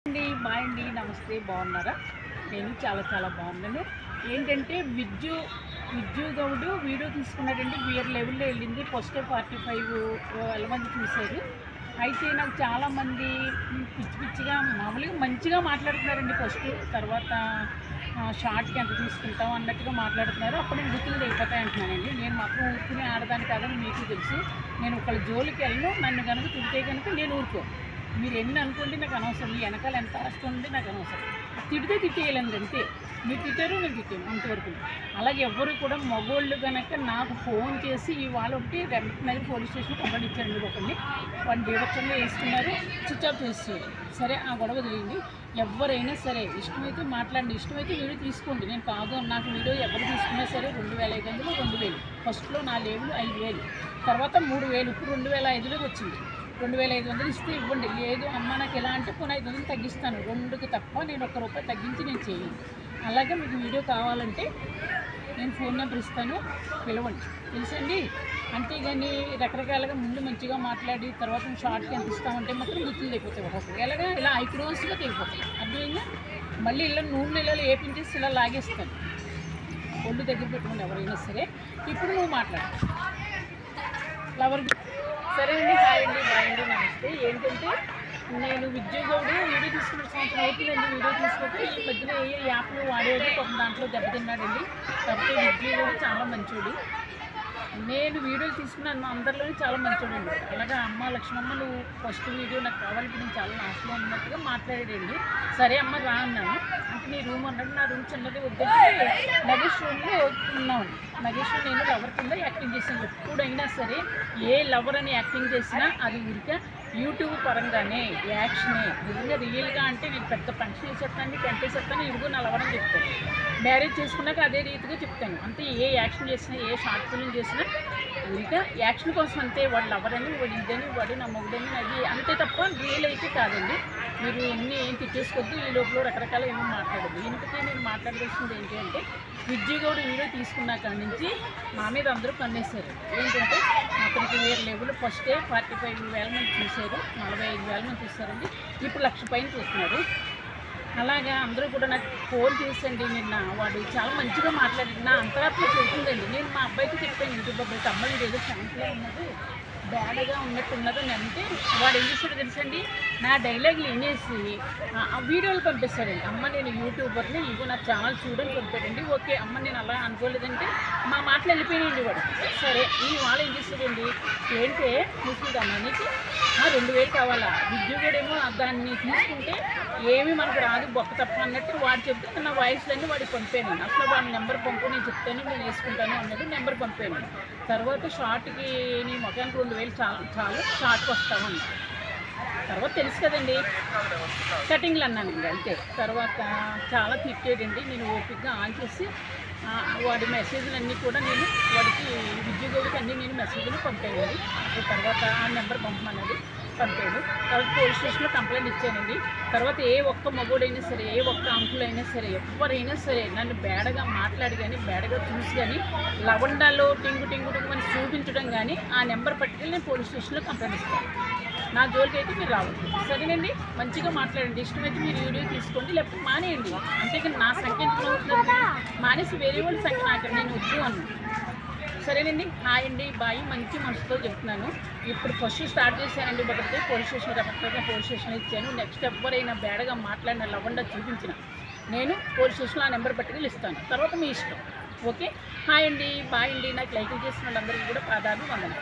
అండి బాయ్ అండి, నమస్తే. బాగున్నారా? నేను చాలా బాగున్నాను. ఏంటంటే విద్యు గౌడ్ వీడియో తీసుకున్నాడండి. వేరే లెవెల్లో వెళ్ళింది. ఫస్ట్ 45 మంది చూశారు. అయితే నాకు చాలామంది పిచ్చిగా మామూలుగా మంచిగా మాట్లాడుతున్నారండి. ఫస్ట్ తర్వాత షార్ట్కి ఎంత తీసుకుంటాం అన్నట్టుగా మాట్లాడుతున్నారు. అప్పుడు నేను గుర్తులు తెగిపోతాయి అంటున్నానండి. నేను మాత్రం ఊరుకుని ఆడదాని కాదని మీకు తెలుసు. నేను ఒకళ్ళ జోలికి వెళ్ళను. నన్ను కనుక తిడితే కనుక నేను ఊరుకో. మీరు ఎన్ని అనుకోండి, నాకు అనవసరం. మీ వెనకాల ఎంత ఆస్తి ఉంది నాకు అనవసరం. తిడితే తిట్టేయాలండి అంతే. మీరు తిట్టారు, నేను తిట్టాను, అంతవరకు. అలాగే ఎవ్వరు కూడా మగోళ్ళు కనుక నాకు ఫోన్ చేసి ఇవాళ ఒకటి నగర్ పోలీస్ స్టేషన్ కంప్లైంట్ ఇచ్చారండి. ఒకరిని వాళ్ళు బీభత్సంగా వేసుకున్నారు, స్విచ్ ఆఫ్ చేస్తారు. సరే, ఆ గొడవ తెలియండి. ఎవరైనా సరే ఇష్టమైతే మాట్లాడండి, ఇష్టమైతే వీడియో తీసుకోండి. నేను కాదు, నాకు వీడియో ఎవరు తీసుకున్నా సరే 2500, 2000. ఫస్ట్లో నా లేవులు 5000, తర్వాత 3000, ఇప్పుడు 2500 వచ్చింది. 2500 ఇస్తే ఇవ్వండి. లేదు అమ్మ నాకు ఎలా అంటే 500 తగ్గిస్తాను, 2కి తప్ప నేను ₹1 తగ్గించి నేను చేయను. అలాగే మీకు వీడియో కావాలంటే నేను ఫోన్ నెంబర్ ఇస్తాను, పిలవండి. తెలుసండి. అంతేగాని రకరకాలుగా ముందు మంచిగా మాట్లాడి తర్వాత షార్ట్కి ఎంత ఇస్తామంటే మాత్రం గుర్తులు తెగిపోతాయి. ఒక్కొక్కరు ఎలాగా ఇలా ఐక్రోస్గా తెగిపోతాయి. అర్థమైందా? మళ్ళీ ఇలా నూనె ఏపించేసి ఇలా లాగేస్తాను. ఒళ్ళు దగ్గర పెట్టుకోండి ఎవరైనా సరే. ఇప్పుడు నువ్వు మాట్లాడు లవర్. సరే అండి, హాయ్ అండి, బాయ్ అండి, నమస్తే. ఏంటంటే నేను విద్యు గౌడ్ వీడియో తీసుకున్న సంవత్సరం అవుతుందండి. వీడియో తీసుకుంటే ఈ మధ్యలో ఏ యాప్లు వాడేది కొంత దాంట్లో దెబ్బతిన్నాడండి. కాబట్టి విద్యు గౌడ్ చాలా మంచోడు. నేను వీడియోలు తీసుకున్నాను అందరిలోనే చాలా మంచోడండి. అలాగే అమ్మ లక్ష్మమ్మ నువ్వు ఫస్ట్ వీడియో నాకు కావాలంటే నేను చాలా ఆశలో ఉన్నట్టుగా మాట్లాడాడండి. సరే అమ్మ రా అన్నాను. అంటే నీ రూమ్ అన్నాడు. నా రూమ్ చిన్నది వద్దంటే నగేష్ రూమ్లో ఉన్నామండి. నగేష్ నేను లవర్ కింద యాక్టింగ్ చేసాను. ఎప్పుడైనా సరే ఏ లవర్ అని యాక్టింగ్ చేసినా అది ఊరిక యూట్యూబ్ పరంగానే యాక్షనే. నిజంగా రియల్గా అంటే నేను పెద్ద ఫంక్షన్ వేసేస్తాను, టెంట్ వేసేస్తాను, ఇదిగో నా లవర్ అని చెప్తాను. మ్యారేజ్ చేసుకున్నాక అదే రీతిగా చెప్తాను. అంతే. ఏ యాక్షన్ చేసినా, ఏ షార్ట్ ఫిల్మ్ చేసినా ఇంకా యాక్షన్ కోసం అంతే. వాడు లవర్ అని, వాడు ఇదని, వాడు నా మొగుడని, అది అంతే తప్ప రియల్ అయితే కాదండి. మీరు ఎన్ని ఏం తిట్టేసుకోవద్దు. ఈ లోపల రకరకాల ఏమో మాట్లాడద్దు. ఇంతకీ నేను మాట్లాడాల్సింది ఏంటి అంటే విద్యు గౌడ్ వీడియో తీసుకున్న కాడి నుంచి మా మీద అందరూ కన్నేశారు. ఏంటంటే అతనికి వేరే లెవెల్. ఫస్టే 45,000 మంది చూశారు, 45,000 మంది చూస్తారండి. ఇప్పుడు 1,00,000 పైన చూస్తున్నారు. అలాగా అందరూ కూడా నాకు ఫోన్ చేసండి. నిన్న వాడు చాలా మంచిగా మాట్లాడి నా అంతరాత్మ చెబుతుందండి. నేను మా అబ్బాయికి చెప్పాను, యూట్యూబ్ అబ్బాయికి, అమ్మాయి ఏదో శాంతిలో ఉన్నది, బ్యాడ్గా ఉన్నట్టున్నది అని అంటే వాడు ఏం చేశాడో తెలుసండి, నా డైలాగులు వినేసి ఆ వీడియోలు పంపిస్తాడండి. అమ్మ నేను యూట్యూబర్ని, ఇగో నా ఛానల్ చూడని పంపాడండి. ఓకే అమ్మ నేను అలా అనుకోలేదంటే మా మాటలు వెళ్ళిపోయాయండి వాడు. సరే ఈ వాళ్ళు ఏం చేస్తాడండి, ఏంటే చూసుకుంటామా నీకు 2,000 కావాలా? విద్యు గౌడేమో దాన్ని తీసుకుంటే ఏమీ మనకు రాదు, బొక్క తప్ప అన్నట్టు వాడు చెప్తే నా వాయిస్లన్నీ వాడికి పంపాను. అసలు వాడి నెంబర్ పంపు, నేను చెప్తాను, నేను వేసుకుంటాను అన్నట్టు నెంబర్ పంపాను. తర్వాత షార్ట్కి నీ మొఖానికి 2,000 చాలు షార్ట్కి వస్తామని. తర్వాత తెలుసు కదండి, కటింగ్లు అన్నానండి అంతే. తర్వాత చాలా తిట్టేటండి. నేను ఓపికగా ఆన్ చేసి వాడి మెసేజ్లు అన్నీ కూడా నేను వాడికి విద్యు గౌడ్కి అన్నీ నేను మెసేజ్లు పంపానండి. తర్వాత ఆ నెంబర్ పంపమన్నది పంపాడు. తర్వాత పోలీస్ స్టేషన్లో కంప్లైంట్ ఇచ్చానండి. తర్వాత ఏ ఒక్క మగోడైనా సరే, ఏ ఒక్క అంకుల్ అయినా సరే, ఎవరైనా సరే నన్ను బేడగా మాట్లాడి కానీ, బేడగా చూసి కానీ, లవండాలో టింగు అని చూపించడం కానీ ఆ నెంబర్ పట్టుకెళ్ళి నేను పోలీస్ స్టేషన్లో కంప్లైంట్ ఇస్తాను. నా జోలికి అయితే మీరు రావద్దు. సరేనండి, మంచిగా మాట్లాడండి. ఇష్టమైతే మీరు వీడియో తీసుకోండి, లేకపోతే మానేయండి. అంతేకాని నా సంఖ్య ఎంత అవుతుంది మానేసి వేరే వాళ్ళ సంఖ్య నాకు నేను వద్దు అన్నాను. సరేనండి, హాయ్ అండి, బాయ్. మంచి మనసుతో చెప్తున్నాను. ఇప్పుడు ఫస్ట్ స్టార్ట్ చేశానండి. ఒకటి పోలీస్ స్టేషన్, రకరకాల పోలీస్ స్టేషన్ ఇచ్చాను. నెక్స్ట్ ఎవరైనా బేడగా మాట్లాడిన లవండా చూపించిన నేను పోలీస్ స్టేషన్లో ఆ నెంబర్ పట్టుకెళ్ళి ఇస్తాను. తర్వాత మీ ఇష్టం. ఓకే, హాయ్ అండి, బాయ్ అండి. నాకు లైక్ చేసిన వాళ్ళందరికీ కూడా పాదాలు వందనాలు.